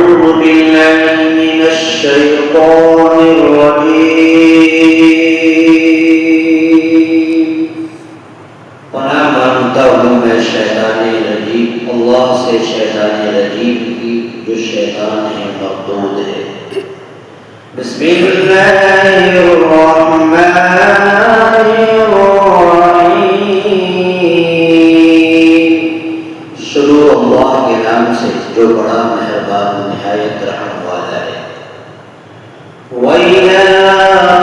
أعوذ بالله من الشيطان الرجيم پناہ مانگتا ہوں میں شیطان رجیم اللہ سے، شیطان رجیم کی جو شیطان ہے مردود ہے۔ بسم اللہ الرحمن الرحیم، شروع اللہ کے نام سے جو بڑا مہربان نہایت رحم والا ہے۔ وَإِذَا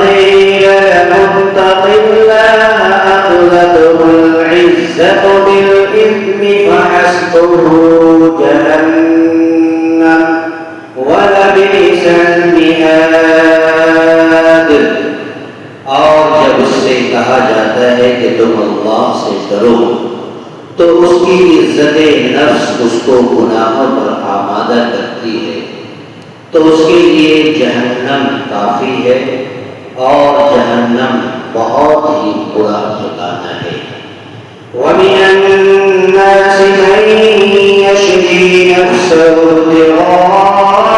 قِيلَ لَهُمُ اتَّقُوا اللَّهَ أَخَذَتْهُ الْعِزَّةُ بِالْإِثْمِ فَحَسْبُهُ جَهَنَّمُ وَلَبِئْسَ الْمِهَادُ۔ اور جب اس سے کہا جاتا ہے کہ تم اللہ سے ڈرو تو اس کی عزت نفس اس کو گناہوں پر آمادہ کرتی ہے، تو اس کے لیے جہنم کافی ہے، اور جہنم بہت ہی برا ٹھکانہ ہے۔ وَمِنَ النَّاسِ مَن يَشْرِي نَفْسَهُ ابْتِغَاءَ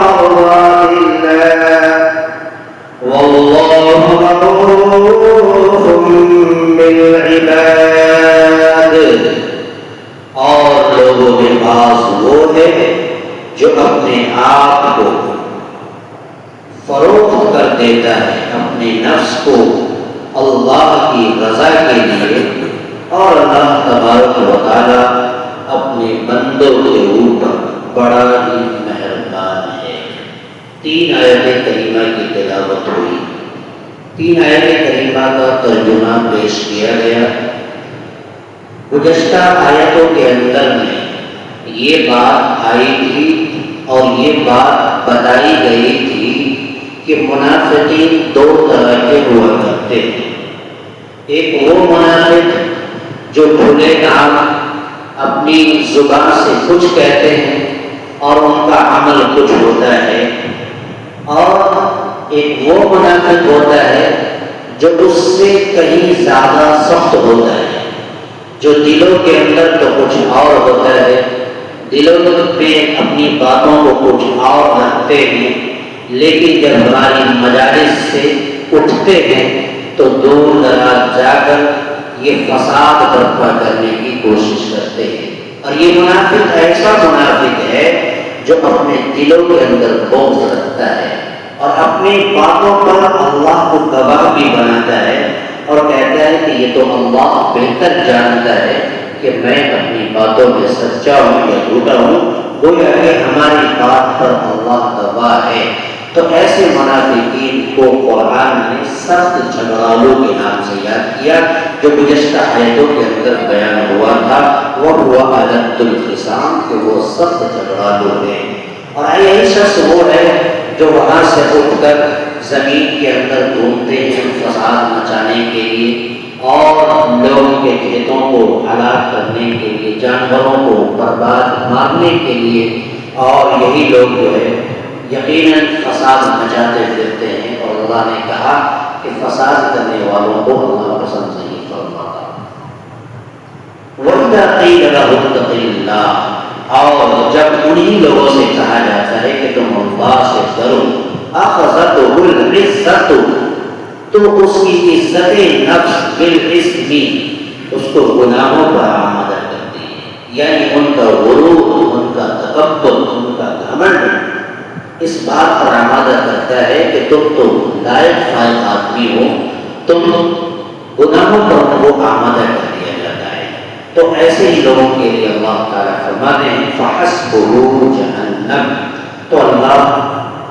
مَرْضَاتِ اللَّهِ وَاللَّهُ رَءُوفٌ بِالْعِبَادِ۔ اور لوگوں کے پاس وہ ہے جو اپنے آپ کو فروخت کر دیتا ہے، اپنے نفس کو اللہ کی رضا کے لیے، اور اللہ تبارک و تعالی اپنے بندوں کے اوپر بڑا ہی مہربان ہے۔ 3 آیت کریمہ کی تلاوت ہوئی، 3 آیت کریمہ کا ترجمہ پیش کیا گیا۔ گزشتہ آیتوں کے اندر میں یہ بات آئی تھی اور یہ بات بتائی گئی تھی کہ منافقین 2 طرح کے ہوا کرتے ہیں۔ ایک وہ منافق جو کھلے عام اپنی زبان سے کچھ کہتے ہیں اور ان کا عمل کچھ ہوتا ہے، اور ایک وہ منافق ہوتا ہے جو اس سے کہیں زیادہ سخت ہوتا ہے، جو دلوں کے اندر تو کچھ اور ہوتا ہے، دلوں میں اپنی باتوں کو کچھ اور رکھتے ہیں، لیکن جب ہماری مجالس سے اٹھتے ہیں تو دور دراز جا کر یہ فساد برپا کرنے کی کوشش کرتے ہیں۔ اور یہ منافق ایسا منافق ہے جو اپنے دلوں کے اندر بغض رکھتا ہے اور اپنی باتوں پر اللہ کو گواہ بھی بناتا ہے اور کہتا ہے کہ یہ تو اللہ بہتر جانتا ہے کہ میں اپنی باتوں میں سچا ہوں یا جھوٹا ہوں، گویا کہ ہماری بات پر اللہ گواہ ہے۔ تو ایسے منافقین کو قرآن نے سخت جھگڑالوں کے نام سے یاد کیا، جو گزشتہ آیتوں کے اندر بیان ہوا تھا، وہ ہوا علد الخصام، کہ وہ سخت جھگڑالوں ہیں۔ اور یہی شخص وہ ہے جو وہاں سے اٹھ کر زمین کے اندر گھومتے ہیں فساد مچانے کے لیے، اور لوگوں کے کھیتوں کو ہلاک کرنے کے لیے، جانوروں کو برباد مارنے کے لیے، اور یہی لوگ جو ہے یقیناً فساد مچاتے پھرتے ہیں، اور اللہ نے کہا کہ فساد کرنے والوں کو اللہ پسند نہیں فرماتا۔ وَإِذَا قِيلَ لَهُمُ اتَّقُوا اللَّهَ، اور جب انہی لوگوں سے کہا جاتا ہے کہ تم اللہ سے ڈرو، أَخَذَتْهُ الْعِزَّةُ، تو اس کی عزت نفس بالاسم، اس کو گناہوں پر آمادہ کرتی ہے، یعنی ان کا غرور، ان کا تکبر، ان کا گھمنڈ اس بات پر آمادہ کرتا ہے کہ تم تو لائق فائق آدمی ہو، تم گناہوں پر وہ آمادہ کر دیا جاتا ہے۔ تو ایسے ہی لوگوں کے لیے اللہ تعالیٰ فرماتے ہیں فَحَسْبُهُ جَهَنَّمُ، تو اللہ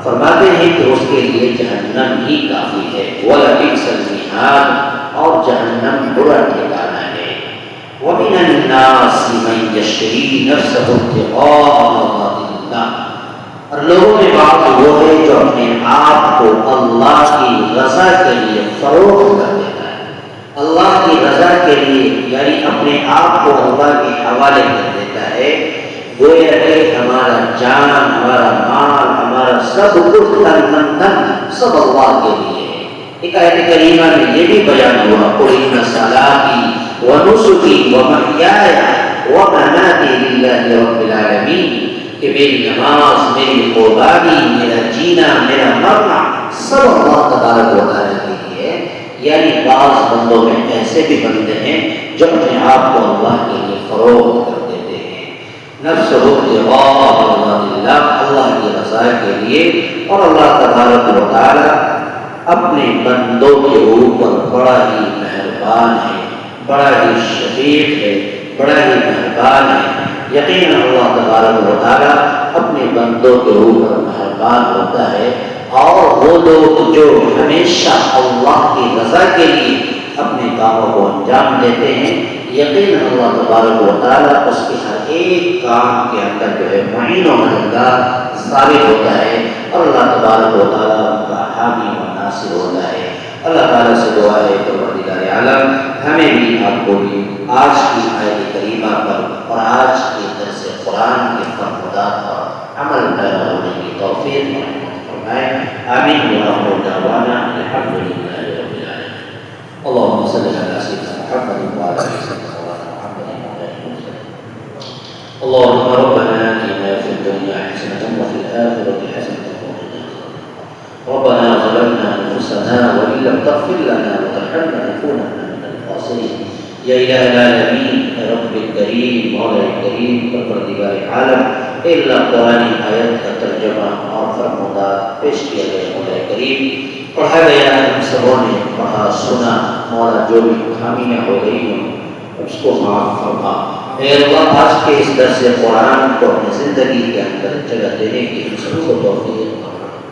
فرماتے ہیں کہ اس کے لیے جہنم ہی کافی ہے، وَلَبِئْسَ الْمِہَادُ، اور جہنم برا ٹھکانہ ہے۔ وَمِنَ النَّاسِ مَن يَشْرِي نَفْسَهُ ابْتِغَاءَ مَرْضَاتِ اللَّهِ، اور لوگوں میں بات وہ ہے جو اپنے آپ کو اللہ کی رضا کے لیے فروخت کر دیتا ہے، اللہ کی رضا کے لیے، یعنی اپنے آپ کو اللہ کے حوالے کر دیتا ہے، گویا کہ ہمارا جان، ہمارا مال، ہمارا سب کچھ سب اللہ کے لیے ہے۔ ایک آیت کریمہ میں یہ بھی بیان ہوا قُلْ إِنَّ صَلَاتِي وَنُسُكِي وَمَحْيَايَ وَمَمَاتِي لِلَّهِ رَبِّ الْعَالَمِينَ، کہ میری نماز، میری قربانی، میرا جینا، میرا مرنا سب اللہ تبارک و تعالیٰ کے لیے ہے۔ یعنی بعض بندوں میں ایسے بھی بندے ہیں جو اپنے آپ کو اللہ کے لیے فروخت کر دیتے ہیں، نفس اللہ کی رضا کے لیے، اور اللہ تبارک و تعالیٰ اپنے بندوں کے اوپر بڑا ہی مہربان ہے، بڑا ہی شفیق ہے، بڑا ہی مہربان ہے۔ یقیناً اللہ تبارک و تعالیٰ اپنے بندوں کے اوپر مہربان ہوتا ہے، اور وہ لوگ جو ہمیشہ اللہ کی رضا کے لیے اپنے کاموں کو انجام دیتے ہیں، یقیناً اللہ تبارک و تعالیٰ اس کے ہر ایک کام کے اندر جو ہے معین و مددگار ثابت ہوتا ہے، اور اللہ تبارک و تعالیٰ ان کا حامی و ناصر ہوتا ہے۔ اللہ تعالیٰ سے دعا ہے پروردگار عالم ہمیں بھی آپ کو بھی آج کی آیت کریمہ پر اور آج کے درس قرآن کے فرمودات پر عمل پیرا ہونے کی توفیق فرمائے۔ آمین وآخر دعوانا الحمد للہ رب العالمین۔ اللهم صل على سيدنا محمد وعلى آل سيدنا محمد وسلم۔ اللهم ربنا آتنا في الدنيا حسنة وفي الآخرة حسنة وقنا عذاب النار۔ ربنا ظلمنا أنفسنا وإن لم تغفر لنا وترحمنا لنكونن من الخاسرين۔ یا الہ العالمین، رب الکریم، مولا کریم، پروردگار عالم، اے اللہ قرآن آیت کا ترجمہ اور فرمودات پیش کیا گیا مولا کریم، پڑھا گیا ہم سبوں نے پڑھا سنا، مولا جو بھی خامیاں ہو گئی ہوں اس کو معاف فرما۔ اے اللہ آج کے اس درس قرآن کو اپنی زندگی کے اندر جگہ دینے کی ہم سب کو توفیق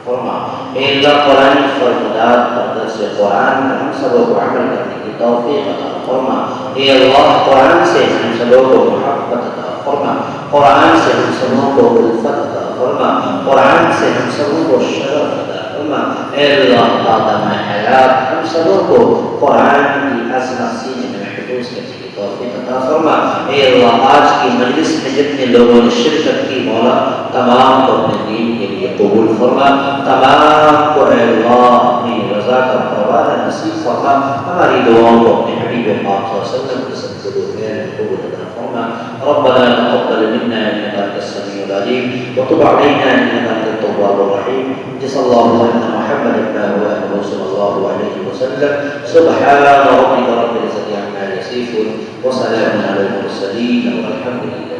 فرما۔ اے اللہ قرآن فرمودات اور درس قرآن پر ہم سب کو عمل کرنے کی توفیق عطا فرما۔ اے اللہ قرآن سے ہم سبوں کو محبت عطا فرما، قرآن سے ہم سبوں کو الفت عطا فرما، قرآن سے ہم سبوں کو شرف عطا فرما۔ اے اللہ آدم حیات ہم سبوں کو قرآن کی عظمت سینے میں محفوظ کرنے کی توفیق عطا فرما۔ اے اللہ آج کی مجلس میں جتنے لوگوں نے شرکت کی مولا تمام کو اپنے دین کے لیے قبول فرما، تمام کو اے اللہ اپنی رضا کا پروانہ نصیب فرما۔ ہماری دعاؤں کو اپنے حبیب پاک صلی اللہ علیہ وسلم کے صدقے میں قبول عطا فرما۔ ربنا تقبل منا انك انت السميع العليم وتب علينا انك انت التواب الرحيم۔ جزا الله عنا محمد وآله صلى الله عليه وسلم۔ سبحان ربك رب العزة عما يصفون وسلام على المرسلين والحمد لله۔